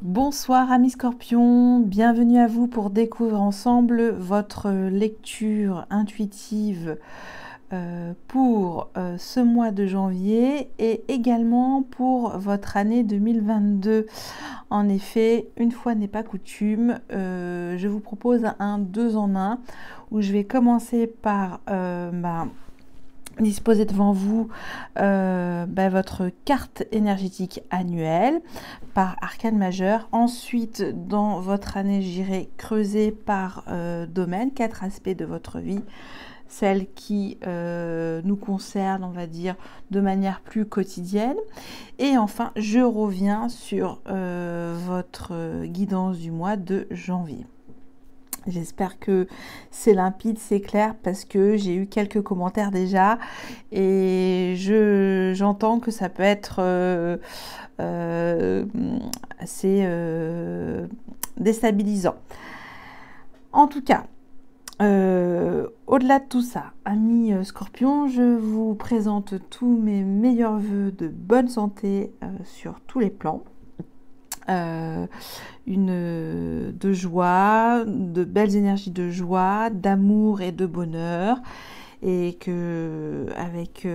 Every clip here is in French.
Bonsoir amis Scorpions, bienvenue à vous pour découvrir ensemble votre lecture intuitive pour ce mois de janvier et également pour votre année 2022. En effet, une fois n'est pas coutume, je vous propose un 2 en 1 où je vais commencer par disposez devant vous votre carte énergétique annuelle par arcane majeur. Ensuite, dans votre année, j'irai creuser par domaine, 4 aspects de votre vie, celles qui nous concernent, on va dire, de manière plus quotidienne. Et enfin, je reviens sur votre guidance du mois de janvier. J'espère que c'est limpide, c'est clair, parce que j'ai eu quelques commentaires déjà et j'entends que ça peut être assez déstabilisant. En tout cas, au-delà de tout ça, amis Scorpions, je vous présente tous mes meilleurs vœux de bonne santé sur tous les plans. De joie, de belles énergies de joie, d'amour et de bonheur, et que avec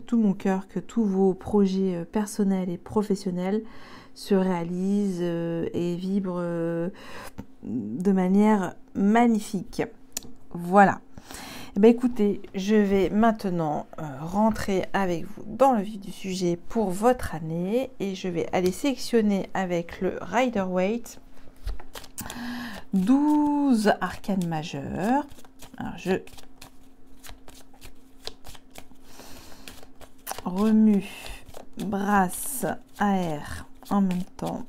tout mon cœur, que tous vos projets personnels et professionnels se réalisent et vibrent de manière magnifique. Voilà. Écoutez, je vais maintenant rentrer avec vous dans le vif du sujet pour votre année et je vais aller sélectionner avec le Rider-Waite 12 arcanes majeures. Alors je remue, brasse, aère en même temps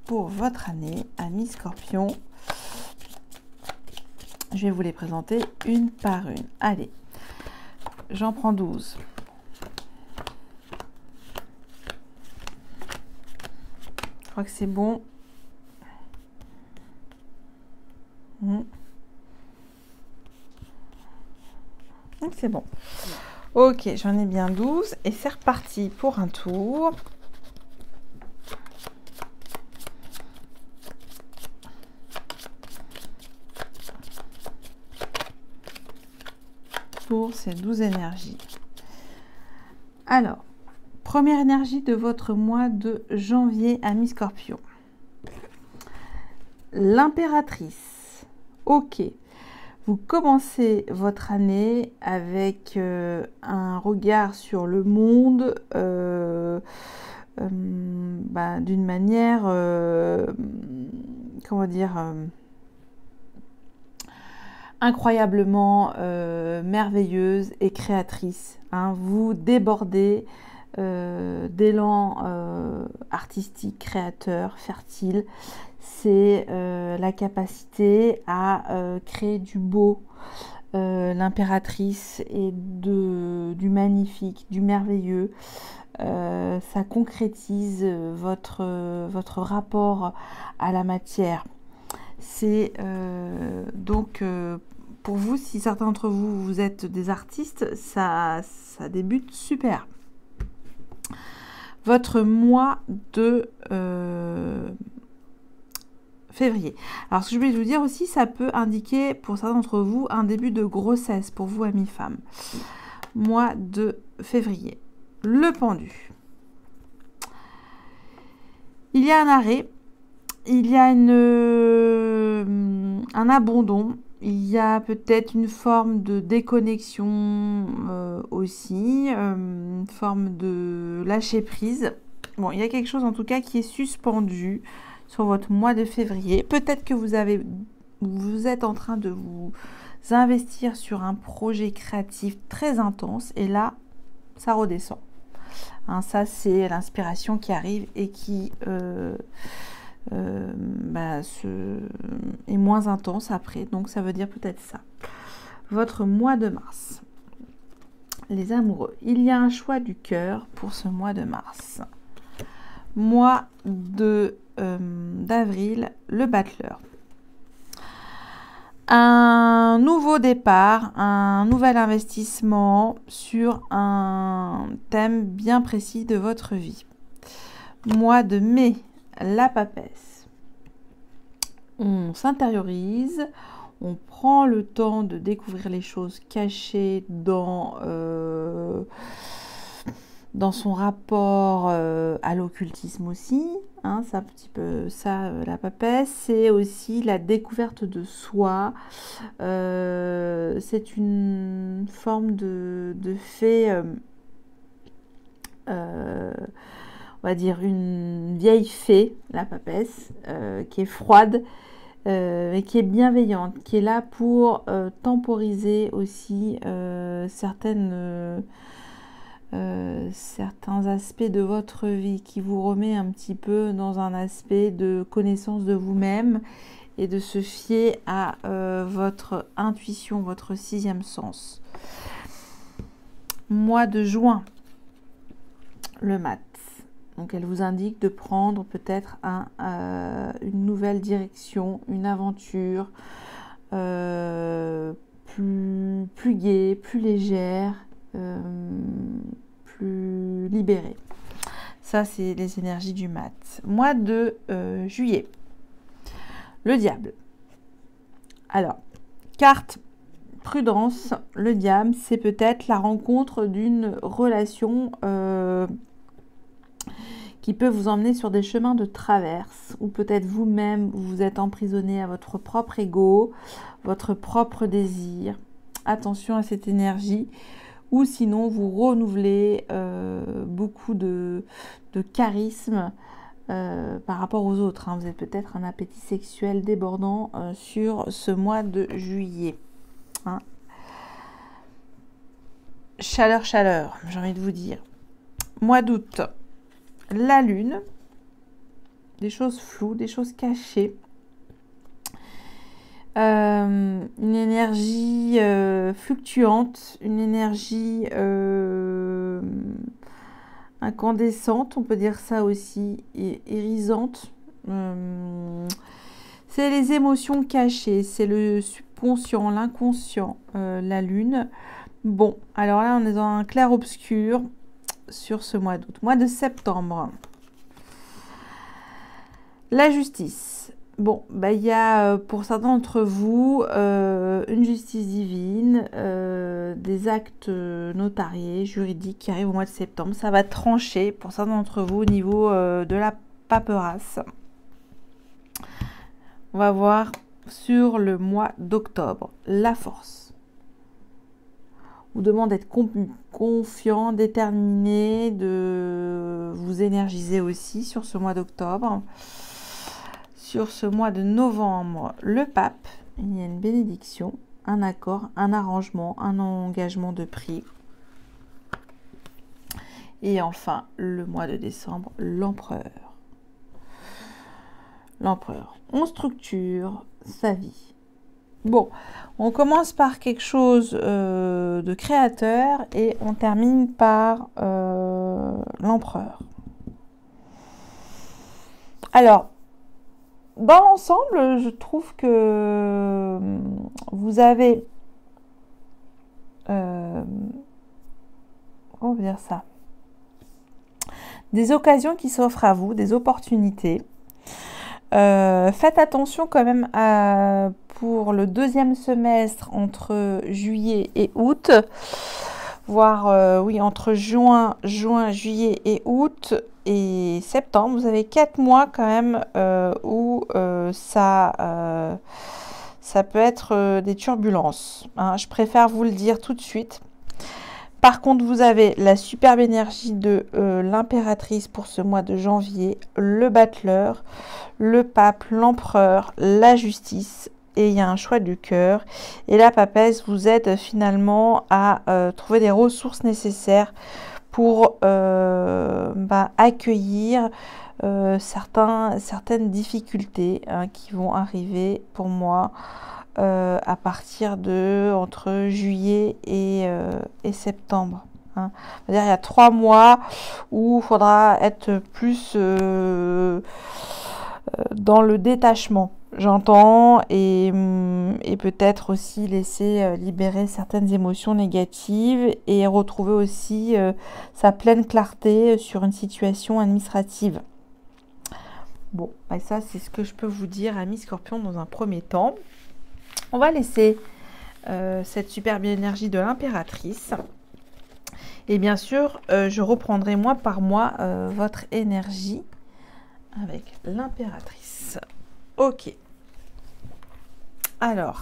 pour votre année, amis Scorpions. Je vais vous les présenter une par une. Allez, j'en prends 12. Je crois que c'est bon. C'est bon. Ok, j'en ai bien 12 et c'est reparti pour un tour. Pour ces 12 énergies. Alors, première énergie de votre mois de janvier, amis Scorpion. L'impératrice. Ok. Vous commencez votre année avec un regard sur le monde d'une manière, comment dire, incroyablement merveilleuse et créatrice. Hein. Vous débordez d'élan artistique, créateur, fertile. C'est la capacité à créer du beau. L'impératrice et du magnifique, du merveilleux. Ça concrétise votre rapport à la matière. C'est donc pour vous, si certains d'entre vous, vous êtes des artistes, ça débute super. Votre mois de février. Alors, ce que je voulais vous dire aussi, ça peut indiquer pour certains d'entre vous un début de grossesse pour vous, amis femmes. Mois de février. Le pendu. Il y a un arrêt. Il y a un abandon, il y a peut-être une forme de déconnexion aussi, une forme de lâcher prise. Bon, il y a quelque chose en tout cas qui est suspendu sur votre mois de février. Peut-être que vous êtes en train de vous investir sur un projet créatif très intense et là, ça redescend. Hein, ça, c'est l'inspiration qui arrive et qui... est moins intense après, donc ça veut dire peut-être ça. Votre mois de mars, les amoureux, il y a un choix du cœur pour ce mois de mars. Mois d'avril, le battleur. Un nouveau départ, un nouvel investissement sur un thème bien précis de votre vie. Mois de mai, la papesse. On s'intériorise, on prend le temps de découvrir les choses cachées dans son rapport à l'occultisme aussi. Hein, c'est un petit peu ça, la papesse. C'est aussi la découverte de soi. C'est une forme de fée, on va dire une vieille fée, la papesse, qui est froide, et qui est bienveillante, qui est là pour temporiser aussi certains aspects de votre vie, qui vous remet un petit peu dans un aspect de connaissance de vous-même et de se fier à votre intuition, votre sixième sens. Mois de juin, le mat. Donc elle vous indique de prendre peut-être une nouvelle direction, une aventure plus gaie, plus légère, plus libérée. Ça, c'est les énergies du mat. Mois de juillet, le diable. Alors, carte prudence, le diable, c'est peut-être la rencontre d'une relation qui peut vous emmener sur des chemins de traverse, ou peut-être vous-même, vous êtes emprisonné à votre propre ego, votre propre désir. Attention à cette énergie, ou sinon vous renouvelez beaucoup de charisme par rapport aux autres. Hein. Vous êtes peut-être un appétit sexuel débordant sur ce mois de juillet. Hein. Chaleur, chaleur, j'ai envie de vous dire. Mois d'août. La lune, des choses floues, des choses cachées, une énergie fluctuante, une énergie incandescente, on peut dire ça aussi, et irisante. C'est les émotions cachées, c'est le subconscient, l'inconscient, la lune. Bon, alors là on est dans un clair-obscur sur ce mois d'août. Mois de septembre, la justice. Bon, bah, il y a pour certains d'entre vous une justice divine, des actes notariés, juridiques qui arrivent au mois de septembre. Ça va trancher pour certains d'entre vous au niveau de la paperasse. On va voir sur le mois d'octobre, la force. Vous demande d'être confiant, déterminé, de vous énergiser aussi sur ce mois d'octobre. Sur ce mois de novembre, le pape, il y a une bénédiction, un accord, un arrangement, un engagement de prix. Et enfin, le mois de décembre, l'empereur. L'empereur, on structure sa vie. Bon, on commence par quelque chose de créateur et on termine par l'empereur. Alors, dans l'ensemble, je trouve que vous avez, comment on va dire ça, des occasions qui s'offrent à vous, des opportunités. Faites attention quand même pour le deuxième semestre entre juillet et août, voire oui, entre juin, juillet et août et septembre. Vous avez 4 mois quand même où ça peut être des turbulences. Hein. Je préfère vous le dire tout de suite. Par contre, vous avez la superbe énergie de l'impératrice pour ce mois de janvier, le battleur, le pape, l'empereur, la justice, et il y a un choix du cœur. Et la papesse vous aide finalement à trouver des ressources nécessaires pour accueillir certaines difficultés qui vont arriver pour moi à partir de entre juillet et septembre. Hein. C'est-à-dire il y a 3 mois où il faudra être plus dans le détachement, j'entends, et peut-être aussi laisser libérer certaines émotions négatives et retrouver aussi sa pleine clarté sur une situation administrative. Bon, bah ça, c'est ce que je peux vous dire, amis Scorpion, dans un premier temps. On va laisser cette superbe énergie de l'impératrice. Et bien sûr, je reprendrai mois par mois votre énergie avec l'impératrice. Ok. Alors,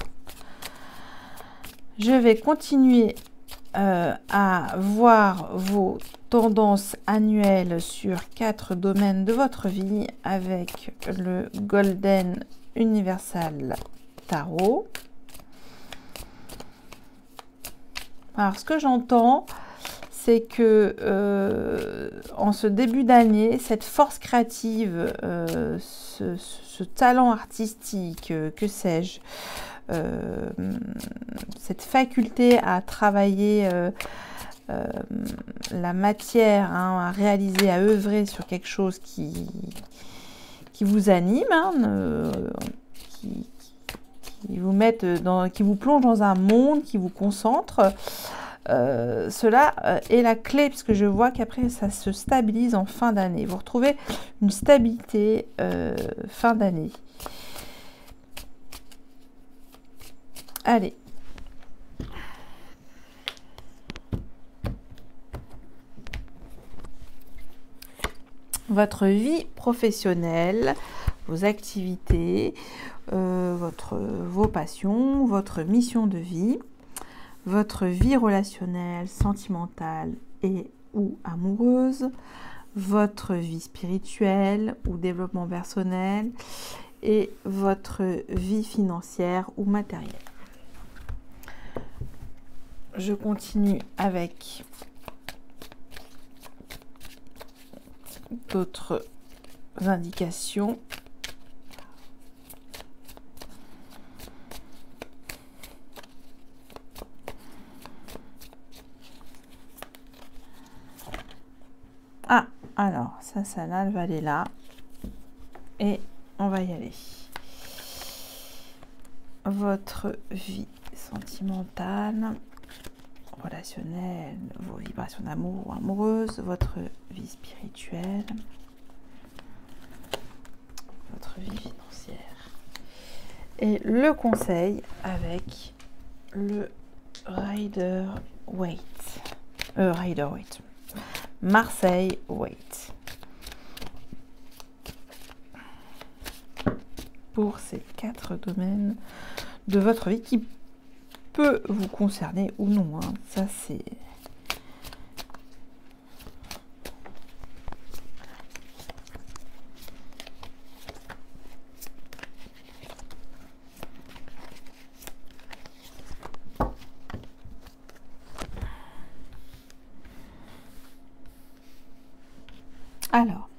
je vais continuer à voir vos tendances annuelles sur 4 domaines de votre vie avec le Golden Universal Tarot. Alors, ce que j'entends, c'est que en ce début d'année, cette force créative, ce talent artistique, que sais-je, cette faculté à travailler la matière, hein, à réaliser, à œuvrer sur quelque chose qui vous anime, hein, qui vous mette qui vous plonge dans un monde, qui vous concentre. Cela est la clé, puisque je vois qu'après ça se stabilise en fin d'année. Vous retrouvez une stabilité fin d'année. Allez. Votre vie professionnelle, vos activités, vos passions, votre mission de vie, votre vie relationnelle, sentimentale et ou amoureuse, votre vie spirituelle ou développement personnel et votre vie financière ou matérielle. Je continue avec d'autres indications. Ah, alors, ça là, elle va aller là. Et on va y aller. Votre vie sentimentale, relationnelle, vos vibrations d'amour ou amoureuse, votre vie spirituelle, votre vie financière. Et le conseil avec le Rider-Waite. Marseille-Waite. Pour ces 4 domaines de votre vie qui peut vous concerner ou non, hein. Ça c'est... Alors,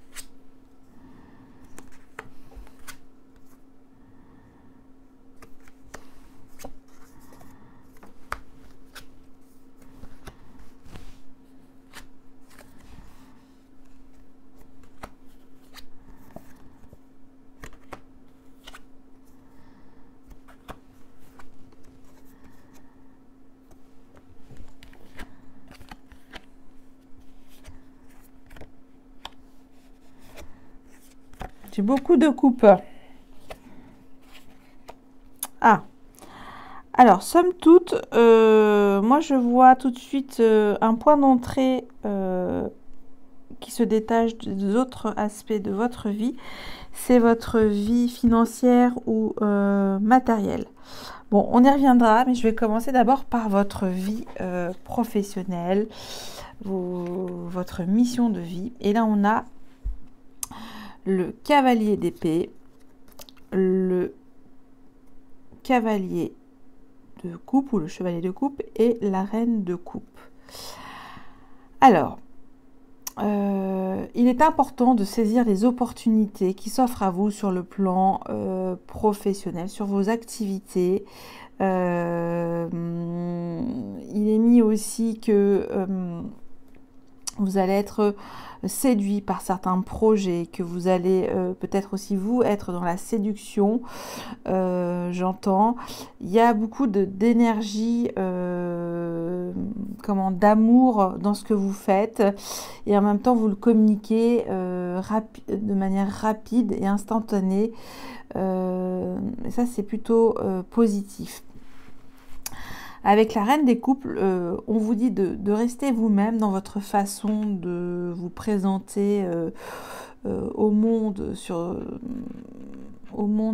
j'ai beaucoup de coupes. Ah, alors, somme toute, moi je vois tout de suite un point d'entrée qui se détache des autres aspects de votre vie. C'est votre vie financière ou matérielle. Bon, on y reviendra, mais je vais commencer d'abord par votre vie professionnelle, votre mission de vie. Et là, on a le cavalier d'épée, le cavalier de coupe ou le chevalier de coupe et la reine de coupe. Alors, il est important de saisir les opportunités qui s'offrent à vous sur le plan professionnel, sur vos activités. Il est mis aussi que vous allez être séduit par certains projets, que vous allez peut-être aussi vous être dans la séduction, j'entends. Il y a beaucoup d'énergie comment, d'amour dans ce que vous faites et en même temps vous le communiquez de manière rapide et instantanée. Et ça c'est plutôt positif. Avec la reine des couples, on vous dit de rester vous-même dans votre façon de vous présenter au monde,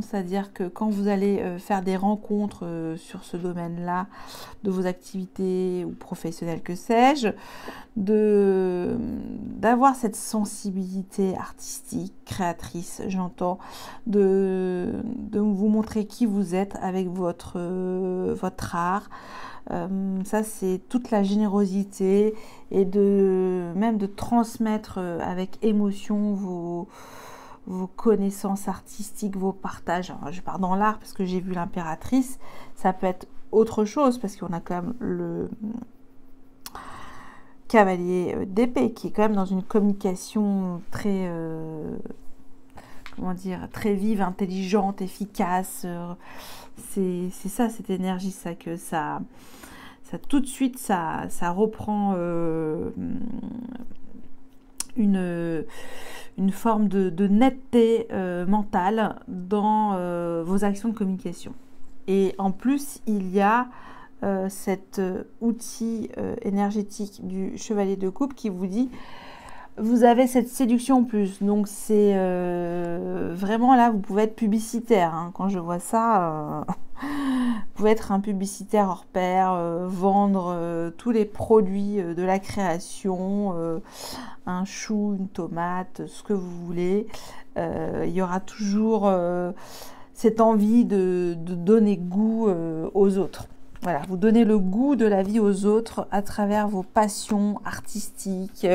c'est-à-dire que quand vous allez faire des rencontres sur ce domaine-là, de vos activités ou professionnelles, que sais-je, d'avoir cette sensibilité artistique, créatrice, j'entends, de vous montrer qui vous êtes avec votre art. Ça c'est toute la générosité et même de transmettre avec émotion vos connaissances artistiques, vos partages. Alors, je pars dans l'art parce que j'ai vu l'impératrice, ça peut être autre chose parce qu'on a quand même le cavalier d'épée qui est quand même dans une communication très comment dire, très vive, intelligente, efficace. C'est ça, cette énergie, ça que ça tout de suite ça reprend une forme de netteté mentale dans vos actions de communication. Et en plus, il y a cet outil énergétique du chevalier de coupe qui vous dit vous avez cette séduction en plus. Donc c'est vraiment là, vous pouvez être publicitaire. Hein. Quand je vois ça, vous pouvez être un publicitaire hors pair, vendre tous les produits de la création, un chou, une tomate, ce que vous voulez. Il y aura toujours cette envie de donner goût aux autres. Voilà, vous donnez le goût de la vie aux autres à travers vos passions artistiques,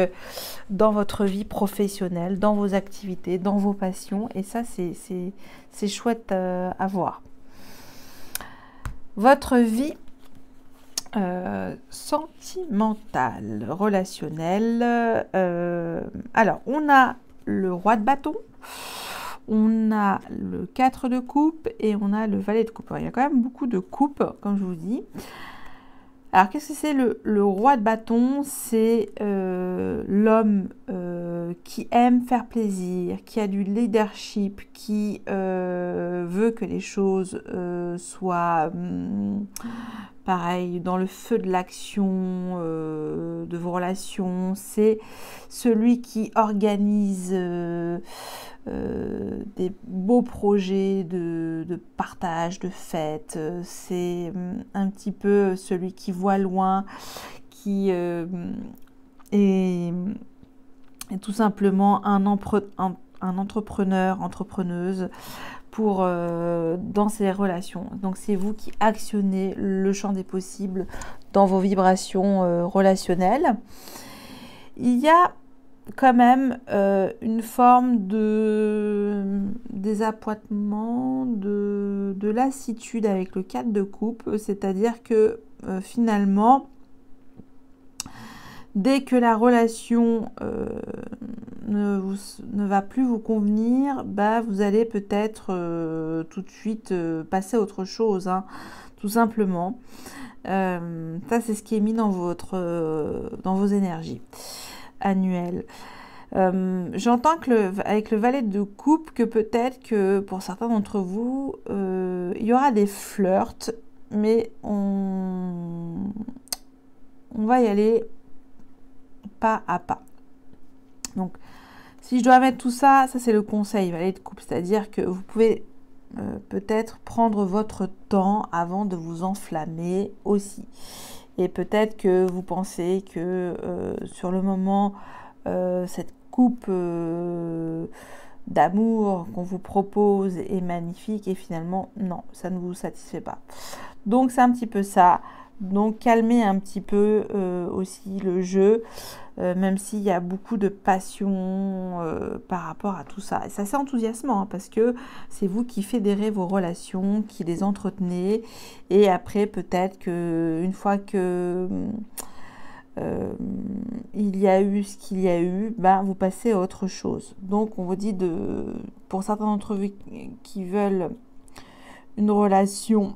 dans votre vie professionnelle, dans vos activités, dans vos passions. Et ça, c'est chouette à voir. Votre vie sentimentale, relationnelle. Alors, on a le roi de bâton. On a le 4 de coupe et on a le valet de coupe. Il y a quand même beaucoup de coupes, comme je vous dis. Alors, qu'est-ce que c'est le roi de bâton? C'est l'homme qui aime faire plaisir, qui a du leadership, qui veut que les choses soient pareil, dans le feu de l'action, de vos relations. C'est celui qui organise des beaux projets de partage, de fêtes. C'est un petit peu celui qui voit loin, qui est tout simplement un entrepreneur, entrepreneuse pour dans ces relations. Donc c'est vous qui actionnez le champ des possibles dans vos vibrations relationnelles. Il y a quand même une forme de désappointement, de lassitude avec le 4 de coupe, c'est-à-dire que finalement, dès que la relation ne va plus vous convenir, bah, vous allez peut-être tout de suite passer à autre chose, hein, tout simplement. Ça, c'est ce qui est mis dans vos énergies annuelles. J'entends que avec le valet de coupe, que peut-être que pour certains d'entre vous, il y aura des flirts, mais on va y aller pas à pas. Donc, si je dois mettre tout ça, ça c'est le conseil valet de coupe, c'est-à-dire que vous pouvez peut-être prendre votre temps avant de vous enflammer aussi. Et peut-être que vous pensez que sur le moment, cette coupe d'amour qu'on vous propose est magnifique et finalement, non, ça ne vous satisfait pas. Donc, c'est un petit peu ça. Donc, calmez un petit peu aussi le jeu, même s'il y a beaucoup de passion par rapport à tout ça. Et ça, c'est enthousiasmant, hein, parce que c'est vous qui fédérez vos relations, qui les entretenez. Et après, peut-être qu'une fois que il y a eu ce qu'il y a eu, ben, vous passez à autre chose. Donc, on vous dit, pour certains d'entre vous qui veulent une relation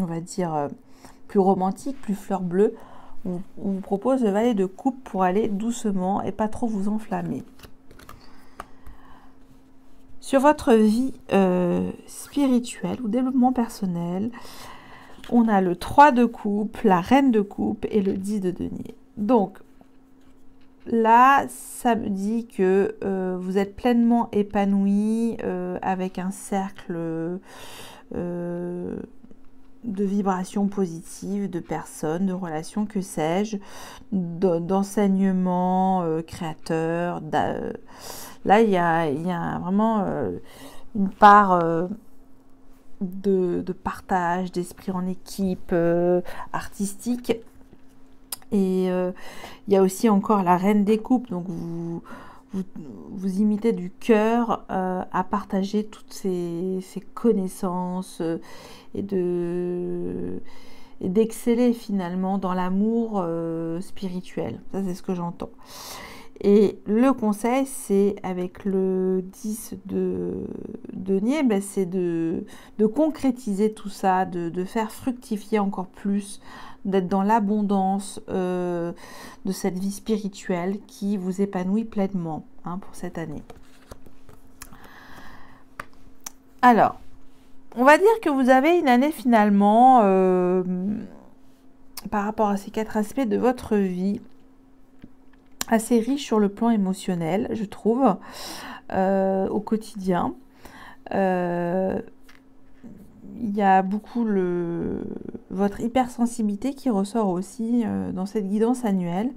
on va dire, plus romantique, plus fleur bleue, on vous propose le valet de coupe pour aller doucement et pas trop vous enflammer. Sur votre vie spirituelle ou développement personnel, on a le 3 de coupe, la reine de coupe et le 10 de denier. Donc là, ça me dit que vous êtes pleinement épanoui avec un cercle de vibrations positives, de personnes, de relations, que sais-je, d'enseignements créateurs. Là, il y a vraiment une part de partage, d'esprit en équipe, artistique. Et il y a aussi encore la reine des coupes, donc vous imitez du cœur à partager toutes ces connaissances et d'exceller finalement dans l'amour spirituel. Ça, c'est ce que j'entends. Et le conseil, c'est avec le 10 de denier, ben, c'est de concrétiser tout ça, de faire fructifier encore plus, d'être dans l'abondance de cette vie spirituelle qui vous épanouit pleinement pour cette année. Alors, on va dire que vous avez une année finalement, par rapport à ces 4 aspects de votre vie, assez riche sur le plan émotionnel, je trouve, au quotidien. Il y a beaucoup votre hypersensibilité qui ressort aussi dans cette guidance annuelle.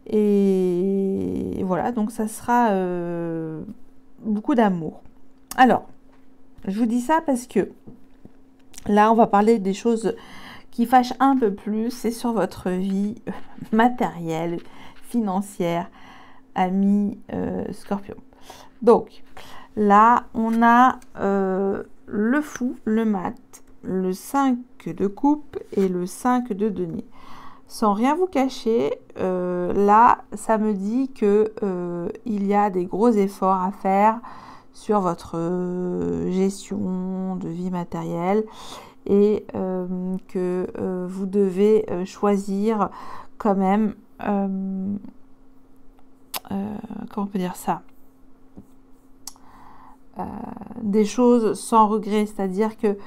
Et voilà, donc ça sera beaucoup d'amour. Alors, je vous dis ça parce que là, on va parler des choses qui fâchent un peu plus. C'est sur votre vie matérielle, financière, ami Scorpion. Donc, là, on a le fou, le mat, le 5 de coupe et le 5 de denier. Sans rien vous cacher, là, ça me dit que il y a des gros efforts à faire sur votre gestion de vie matérielle et que vous devez choisir quand même, comment on peut dire ça, des choses sans regret, c'est-à-dire que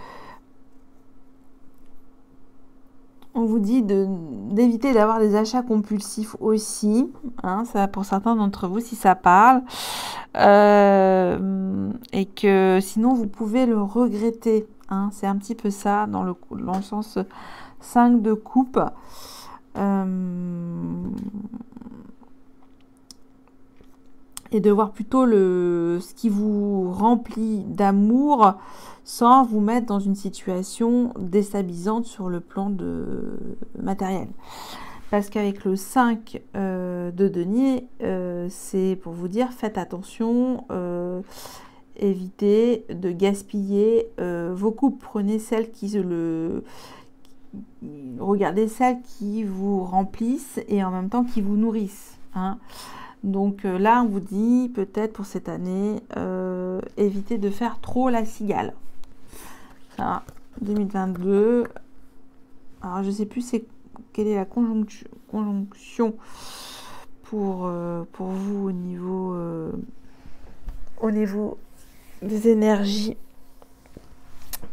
on vous dit d'éviter d'avoir des achats compulsifs aussi, ça pour certains d'entre vous si ça parle, et que sinon vous pouvez le regretter, c'est un petit peu ça dans le sens 5 de coupe. Et de voir plutôt ce qui vous remplit d'amour sans vous mettre dans une situation déstabilisante sur le plan matériel. Parce qu'avec le 5 de denier, c'est pour vous dire, faites attention, évitez de gaspiller vos coupes. Prenez celles regardez celles qui vous remplissent et en même temps qui vous nourrissent. Donc là, on vous dit peut-être pour cette année, évitez de faire trop la cigale. Ça, 2022. Alors, je ne sais plus quelle est la conjonction pour vous au niveau des énergies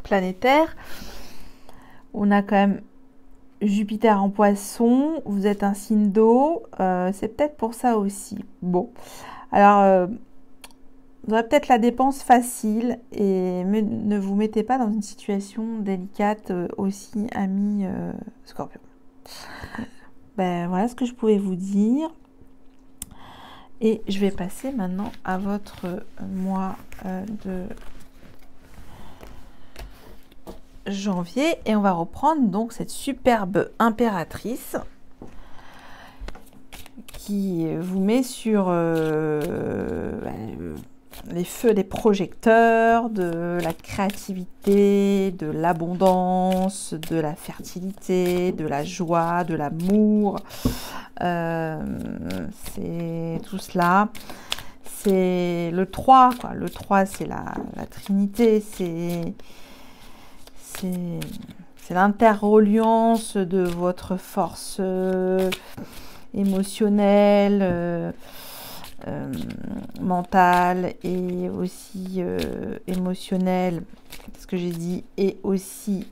planétaires. On a quand même Jupiter en Poisson, vous êtes un signe d'eau, c'est peut-être pour ça aussi. Bon, alors, vous aurez peut-être la dépense facile, mais ne vous mettez pas dans une situation délicate aussi, ami Scorpion. Ben, voilà ce que je pouvais vous dire. Et je vais passer maintenant à votre mois de janvier et on va reprendre donc cette superbe impératrice qui vous met sur les feux des projecteurs, de la créativité, de l'abondance, de la fertilité, de la joie, de l'amour. C'est tout cela. C'est le 3, quoi. Le 3, c'est la Trinité, c'est C'est l'interreliance de votre force émotionnelle, mentale et aussi émotionnelle, ce que j'ai dit, et aussi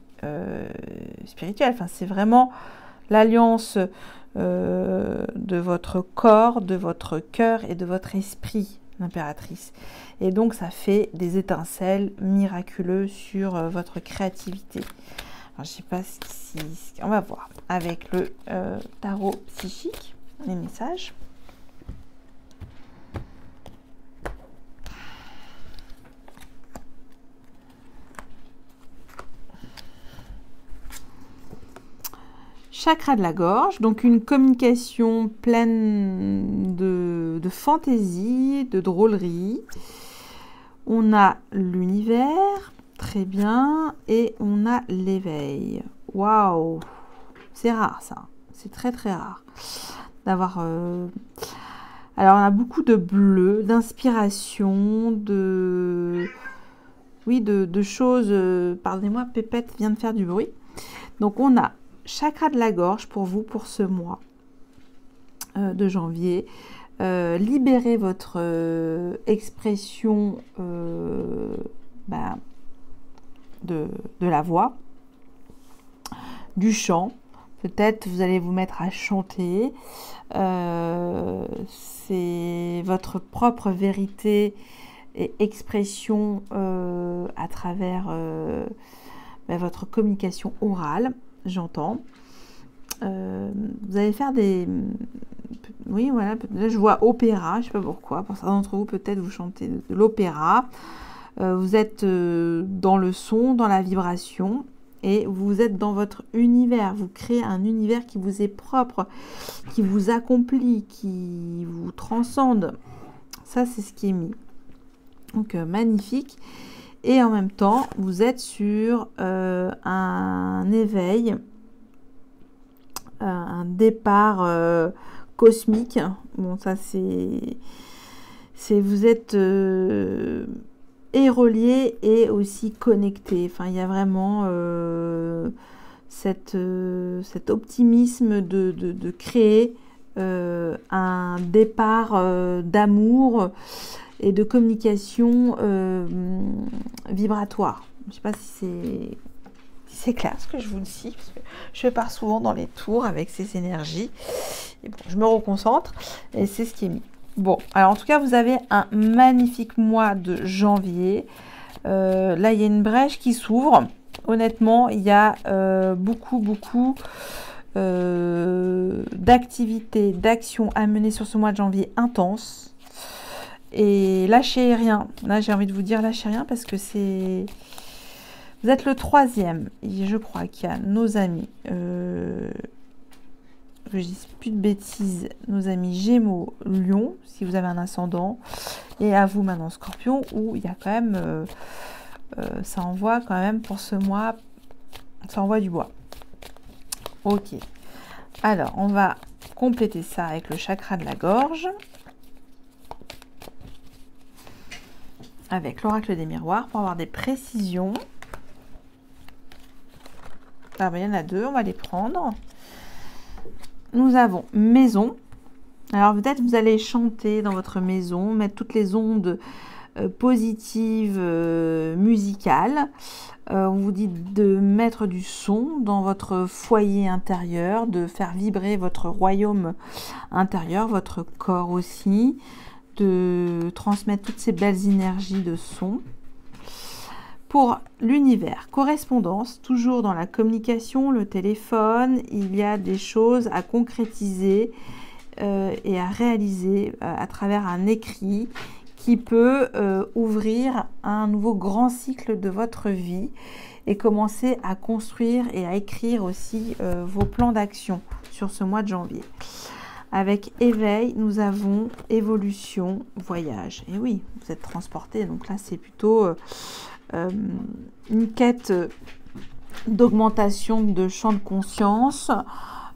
spirituelle. Enfin, c'est vraiment l'alliance de votre corps, de votre cœur et de votre esprit, l'impératrice. Et donc, ça fait des étincelles miraculeuses sur votre créativité. Alors, je ne sais pas si... On va voir avec le tarot psychique, les messages. Chakra de la gorge, donc une communication pleine de fantaisie, de drôlerie. On a l'univers, très bien, et on a l'éveil. Waouh, c'est rare ça, c'est très très rare d'avoir... Alors on a beaucoup de bleu, d'inspiration, de choses... Pardonnez-moi, Pépette vient de faire du bruit. Donc on a chakra de la gorge pour vous, pour ce mois de janvier. Libérez votre expression de la voix, du chant. Peut-être vous allez vous mettre à chanter. C'est votre propre vérité et expression à travers votre communication orale. J'entends. Vous allez faire des... Oui, voilà. Là, je vois opéra. Je ne sais pas pourquoi. Pour certains d'entre vous, peut-être vous chantez de l'opéra. Vous êtes dans le son, dans la vibration. Et vous êtes dans votre univers. Vous créez un univers qui vous est propre, qui vous accomplit, qui vous transcende. Ça, c'est ce qui est mis. Donc, magnifique. Et en même temps, vous êtes sur un éveil, un départ cosmique. Bon, ça c'est vous êtes et relié et aussi connecté. Enfin, il y a vraiment cet optimisme de créer un départ d'amour et de communication vibratoire. Je ne sais pas si c'est clair ce que je vous dis, parce que je pars souvent dans les tours avec ces énergies. Et bon, je me reconcentre et c'est ce qui est mis. Bon, alors en tout cas, vous avez un magnifique mois de janvier. Là, il y a une brèche qui s'ouvre. Honnêtement, il y a beaucoup d'activités, d'actions à mener sur ce mois de janvier intenses. Et lâchez rien. Là, j'ai envie de vous dire lâchez rien parce que c'est... Vous êtes le 3e. Et je crois qu'il y a nos amis... que je dise plus de bêtises. Nos amis Gémeaux, Lion, si vous avez un ascendant. Et à vous maintenant Scorpion, où il y a quand même... ça envoie quand même pour ce mois... Ça envoie du bois. Ok. Alors, on va compléter ça avec le chakra de la gorge. Avec l'oracle des miroirs pour avoir des précisions. Ah ben, il y en a deux, on va les prendre. Nous avons maison. Alors peut-être vous allez chanter dans votre maison, mettre toutes les ondes positives, musicales. On vous dit de mettre du son dans votre foyer intérieur, de faire vibrer votre royaume intérieur, votre corps aussi, de transmettre toutes ces belles énergies de son. Pour l'univers, correspondance, toujours dans la communication, le téléphone, il y a des choses à concrétiser et à réaliser à travers un écrit qui peut ouvrir un nouveau grand cycle de votre vie et commencer à construire et à écrire aussi vos plans d'action sur ce mois de janvier. Avec éveil, nous avons évolution, voyage. Et oui, vous êtes transporté, donc là c'est plutôt une quête d'augmentation de champ de conscience,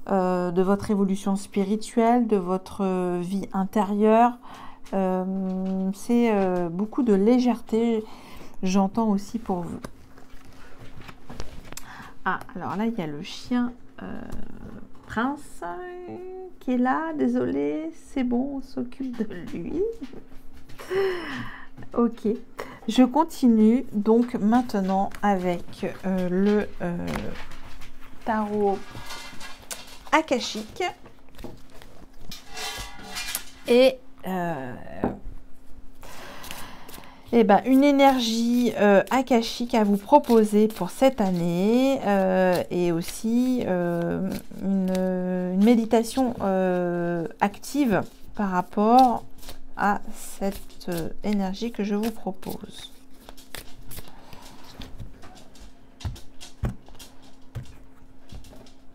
de votre évolution spirituelle, de votre vie intérieure. C'est beaucoup de légèreté, j'entends aussi pour vous. Ah, alors là, il y a le chien Prince qui est là. Désolé, c'est bon, on s'occupe de lui. Ok, je continue donc maintenant avec le tarot akashique et ben, une énergie akashique à vous proposer pour cette année et aussi une méditation active par rapport à cette énergie que je vous propose.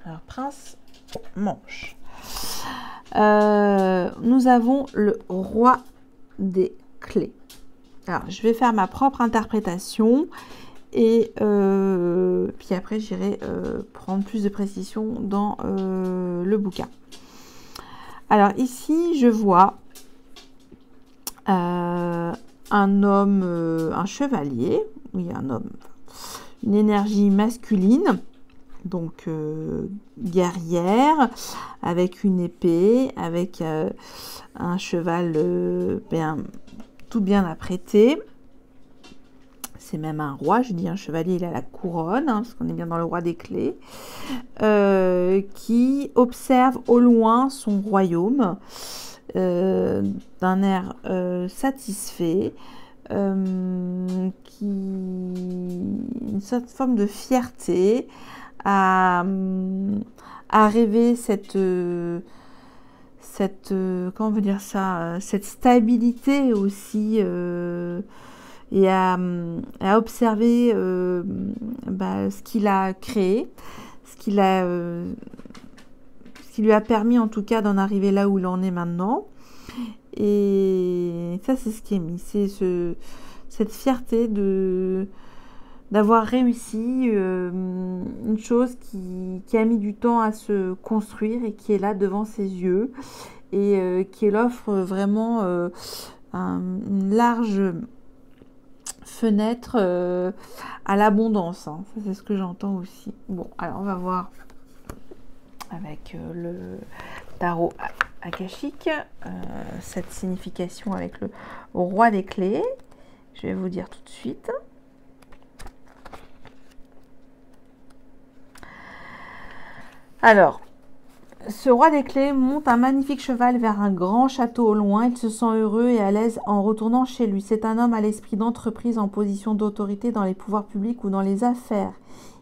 Alors, Prince, manche. Nous avons le roi des clés. Alors, je vais faire ma propre interprétation et puis après, j'irai prendre plus de précision dans le bouquin. Alors, ici, je vois un homme, un chevalier, oui, un homme, une énergie masculine, donc guerrière, avec une épée, avec un cheval tout bien apprêté. C'est même un roi, je dis un chevalier, il a la couronne, hein, parce qu'on est bien dans le roi des clés, qui observe au loin son royaume, d'un air satisfait, une certaine forme de fierté à rêver cette comment on veut dire ça, cette stabilité aussi, et à observer ce qu'il a créé, ce qui lui a permis en tout cas d'en arriver là où il en est maintenant. Et ça, c'est ce qui est mis, c'est cette fierté d'avoir réussi une chose qui a mis du temps à se construire et qui est là devant ses yeux et qui l'offre vraiment une large fenêtre à l'abondance, hein. Ça, c'est ce que j'entends aussi. Bon, alors on va voir avec le tarot akashique cette signification avec le roi des clés. Je vais vous dire tout de suite. Alors, ce roi des clés monte un magnifique cheval vers un grand château au loin. Il se sent heureux et à l'aise en retournant chez lui. C'est un homme à l'esprit d'entreprise en position d'autorité dans les pouvoirs publics ou dans les affaires.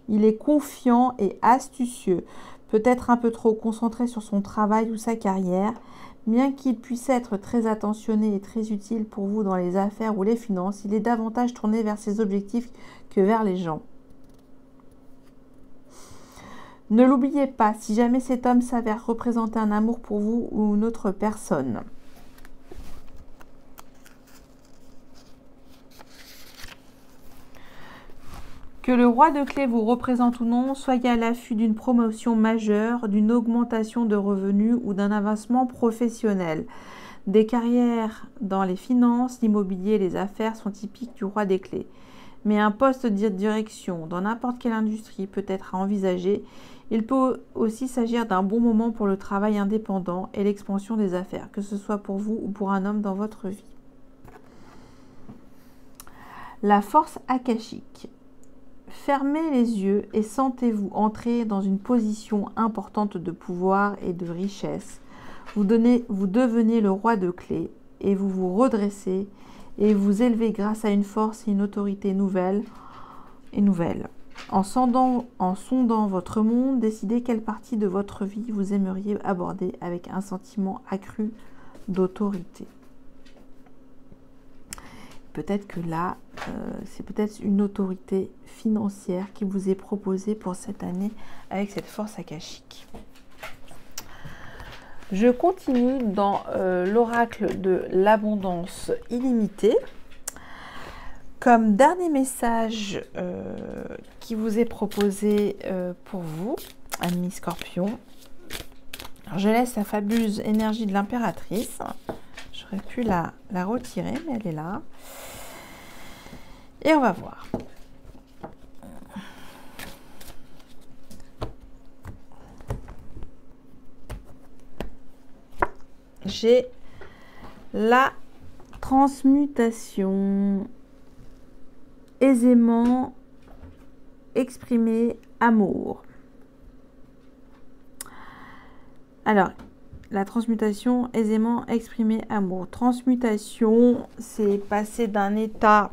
Il est confiant et astucieux, peut-être un peu trop concentré sur son travail ou sa carrière. Bien qu'il puisse être très attentionné et très utile pour vous dans les affaires ou les finances, il est davantage tourné vers ses objectifs que vers les gens. Ne l'oubliez pas, si jamais cet homme s'avère représenter un amour pour vous ou une autre personne. Que le roi de clés vous représente ou non, soyez à l'affût d'une promotion majeure, d'une augmentation de revenus ou d'un avancement professionnel. Des carrières dans les finances, l'immobilier et les affaires sont typiques du roi des clés. Mais un poste de direction dans n'importe quelle industrie peut être à envisager. Il peut aussi s'agir d'un bon moment pour le travail indépendant et l'expansion des affaires, que ce soit pour vous ou pour un homme dans votre vie. La force akashique. Fermez les yeux et sentez-vous entrer dans une position importante de pouvoir et de richesse. Vous devenez le roi de clés et vous vous redressez et vous élevez grâce à une force et une autorité nouvelles. En sondant votre monde, décidez quelle partie de votre vie vous aimeriez aborder avec un sentiment accru d'autorité. Peut-être que là, c'est peut-être une autorité financière qui vous est proposée pour cette année avec cette force akashique. Je continue dans l'oracle de l'abondance illimitée. Comme dernier message qui vous est proposé pour vous, amis Scorpion, je laisse la fabuleuse énergie de l'impératrice. J'aurais pu la retirer, mais elle est là. Et on va voir. J'ai la transmutation, aisément exprimer amour. Alors, la transmutation, aisément exprimer amour. Transmutation, c'est passer d'un état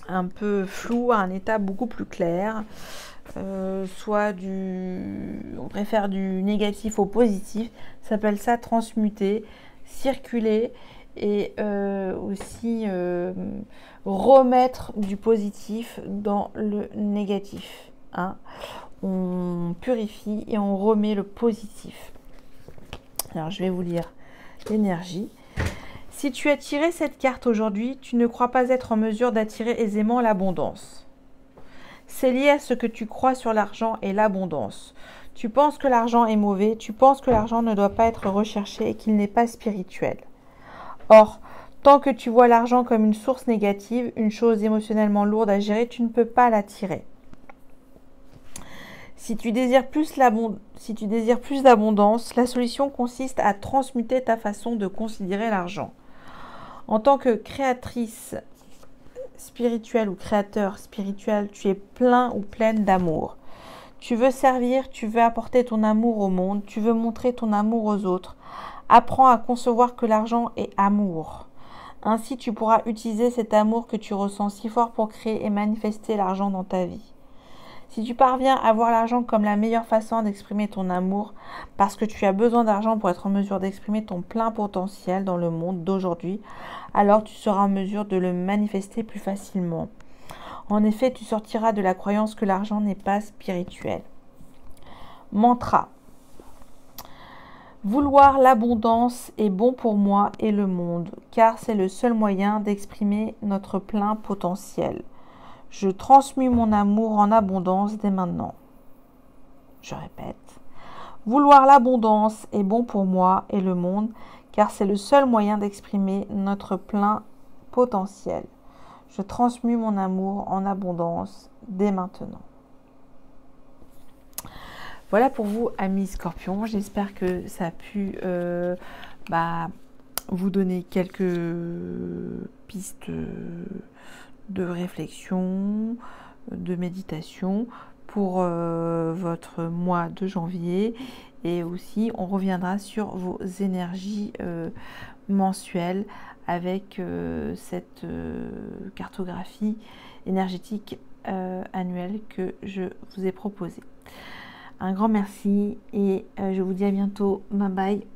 un peu flou à un état beaucoup plus clair. Soit on préfère du négatif au positif, ça s'appelle ça transmuter, circuler et aussi remettre du positif dans le négatif. Hein. On purifie et on remet le positif. Alors je vais vous lire l'énergie. Si tu as tiré cette carte aujourd'hui, tu ne crois pas être en mesure d'attirer aisément l'abondance. C'est lié à ce que tu crois sur l'argent et l'abondance. Tu penses que l'argent est mauvais, tu penses que l'argent ne doit pas être recherché et qu'il n'est pas spirituel. Or, tant que tu vois l'argent comme une source négative, une chose émotionnellement lourde à gérer, tu ne peux pas l'attirer. Si tu désires plus d'abondance, la solution consiste à transmuter ta façon de considérer l'argent. En tant que créatrice spirituel ou créateur spirituel, tu es plein ou pleine d'amour. Tu veux servir, tu veux apporter ton amour au monde, tu veux montrer ton amour aux autres. Apprends à concevoir que l'argent est amour. Ainsi, tu pourras utiliser cet amour que tu ressens si fort pour créer et manifester l'argent dans ta vie. Si tu parviens à voir l'argent comme la meilleure façon d'exprimer ton amour, parce que tu as besoin d'argent pour être en mesure d'exprimer ton plein potentiel dans le monde d'aujourd'hui, alors tu seras en mesure de le manifester plus facilement. En effet, tu sortiras de la croyance que l'argent n'est pas spirituel. Mantra. Vouloir l'abondance est bon pour moi et le monde, car c'est le seul moyen d'exprimer notre plein potentiel. Je transmue mon amour en abondance dès maintenant. Je répète. Vouloir l'abondance est bon pour moi et le monde, car c'est le seul moyen d'exprimer notre plein potentiel. Je transmue mon amour en abondance dès maintenant. Voilà pour vous, amis Scorpions. J'espère que ça a pu vous donner quelques pistes de réflexion, de méditation pour votre mois de janvier. Et aussi, on reviendra sur vos énergies mensuelles avec cette cartographie énergétique annuelle que je vous ai proposée. Un grand merci et je vous dis à bientôt. Bye bye.